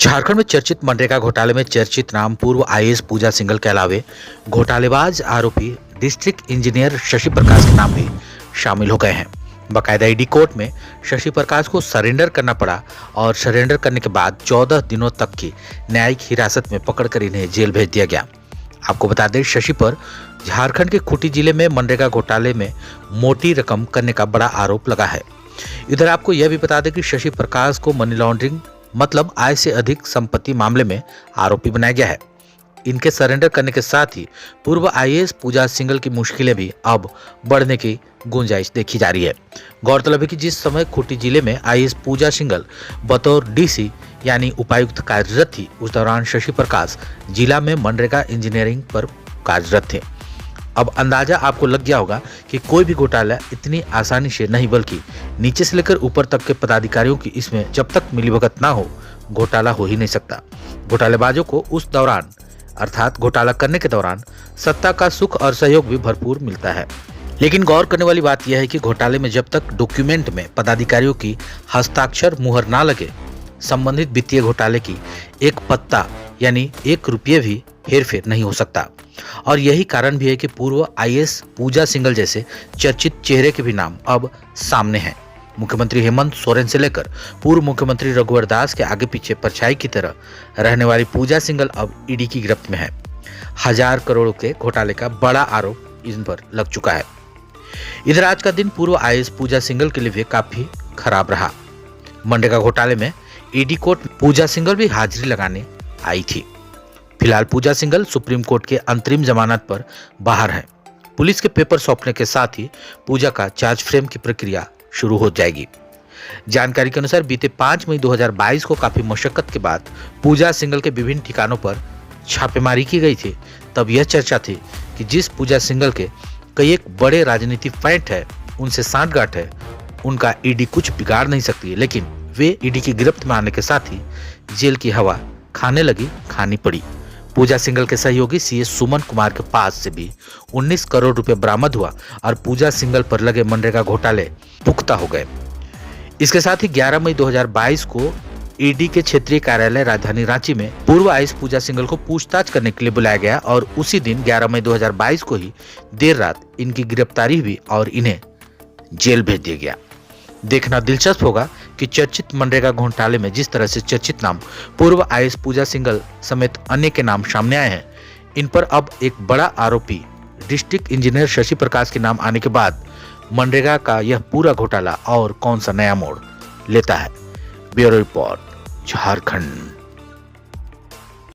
झारखंड में चर्चित मनरेगा घोटाले में चर्चित नाम पूर्व आईएएस पूजा सिंघल के अलावे घोटालेबाज आरोपी डिस्ट्रिक्ट इंजीनियर शशि प्रकाश के नाम भी शामिल हो गए हैं। बाकायदा ईडी कोर्ट में शशि प्रकाश को सरेंडर करना पड़ा और सरेंडर करने के बाद 14 दिनों तक की न्यायिक हिरासत में पकड़कर इन्हें जेल भेज दिया गया। आपको बता दें, शशि पर झारखंड के खूंटी जिले में मनरेगा घोटाले में मोटी रकम करने का बड़ा आरोप लगा है। इधर आपको यह भी बता दें कि शशि प्रकाश को मनी लॉन्ड्रिंग मतलब आय से अधिक संपत्ति मामले में आरोपी बनाया गया है। इनके सरेंडर करने के साथ ही पूर्व आईएएस पूजा सिंघल की मुश्किलें भी अब बढ़ने की गुंजाइश देखी जा रही है। गौरतलब है कि जिस समय खूंटी जिले में आईएएस पूजा सिंघल बतौर डीसी यानी उपायुक्त कार्यरत थी, उस दौरान शशि प्रकाश जिला में मनरेगा इंजीनियरिंग पर कार्यरत थे। अब अंदाजा आपको लग गया होगा कि कोई भी घोटाला इतनी आसानी से नहीं, बल्कि नीचे से लेकर ऊपर तक के पदाधिकारियों की इसमें जब तक मिलीभगत ना हो, घोटाला हो ही नहीं सकता। घोटालेबाजों को उस दौरान अर्थात घोटाला करने के दौरान सत्ता का सुख और सहयोग भी भरपूर मिलता है। लेकिन गौर करने वाली बात यह है कि घोटाले में जब तक डॉक्यूमेंट में पदाधिकारियों की हस्ताक्षर मुहर ना लगे, संबंधित वित्तीय घोटाले की एक पत्ता यानी 1 रुपये भी हेरफेर नहीं हो सकता। और यही कारण भी है कि पूर्व आईएएस पूजा सिंघल जैसे चर्चित चेहरे के भी नाम अब सामने हैं। मुख्यमंत्री हेमंत सोरेन से लेकर पूर्व मुख्यमंत्री रघुवर दास के आगे पीछे परछाई की तरह रहने वाली पूजा सिंघल अब ईडी की गिरफ्त में है। 1000 करोड़ के घोटाले का बड़ा आरोप इन पर लग चुका है। इधर आज का दिन पूर्व आईएएस पूजा सिंघल के लिए भी काफी खराब रहा। मनरेगा घोटाले में ईडी कोर्ट पूजा सिंघल भी हाजिरी लगाने आई थी। फिलहाल पूजा सिंघल सुप्रीम कोर्ट के अंतरिम जमानत पर बाहर है। पुलिस के पेपर सौंपने के साथ ही पूजा का चार्ज फ्रेम की प्रक्रिया शुरू हो जाएगी। जानकारी के अनुसार बीते 5 मई 2022 को काफी मशक्कत के बाद पूजा सिंघल के विभिन्न ठिकानों पर छापेमारी की गई थी। तब यह चर्चा थी कि जिस पूजा सिंघल के कई एक बड़े राजनीतिक पॉइंट है, उनसे सांठगांठ है, उनका ईडी कुछ बिगाड़ नहीं सकती। लेकिन वे ईडी की गिरफ्त में आने के साथ ही जेल की हवा खानी पड़ी। पूजा सिंघल के सहयोगी सीएस सुमन कुमार के पास से भी 19 करोड़ रुपए बरामद हुआ और पूजा सिंघल पर लगे मनरेगा घोटाले पुख्ता हो गए। इसके साथ ही 11 मई 2022 को ईडी के क्षेत्रीय कार्यालय राजधानी रांची में पूर्व आईएएस पूजा सिंघल को पूछताछ करने के लिए बुलाया गया और उसी दिन 11 मई 2022 को ही देर रात इनकी गिरफ्तारी हुई और इन्हें जेल भेज दिया गया। देखना दिलचस्प होगा कि चर्चित मनरेगा घोटाले में जिस तरह से चर्चित नाम पूर्व आईएएस पूजा सिंघल समेत अन्य के नाम सामने आए हैं, इन पर अब एक बड़ा आरोपी डिस्ट्रिक्ट इंजीनियर शशि प्रकाश के नाम आने के बाद मनरेगा का यह पूरा घोटाला और कौन सा नया मोड़ लेता है। Bureau report, Jharkhand.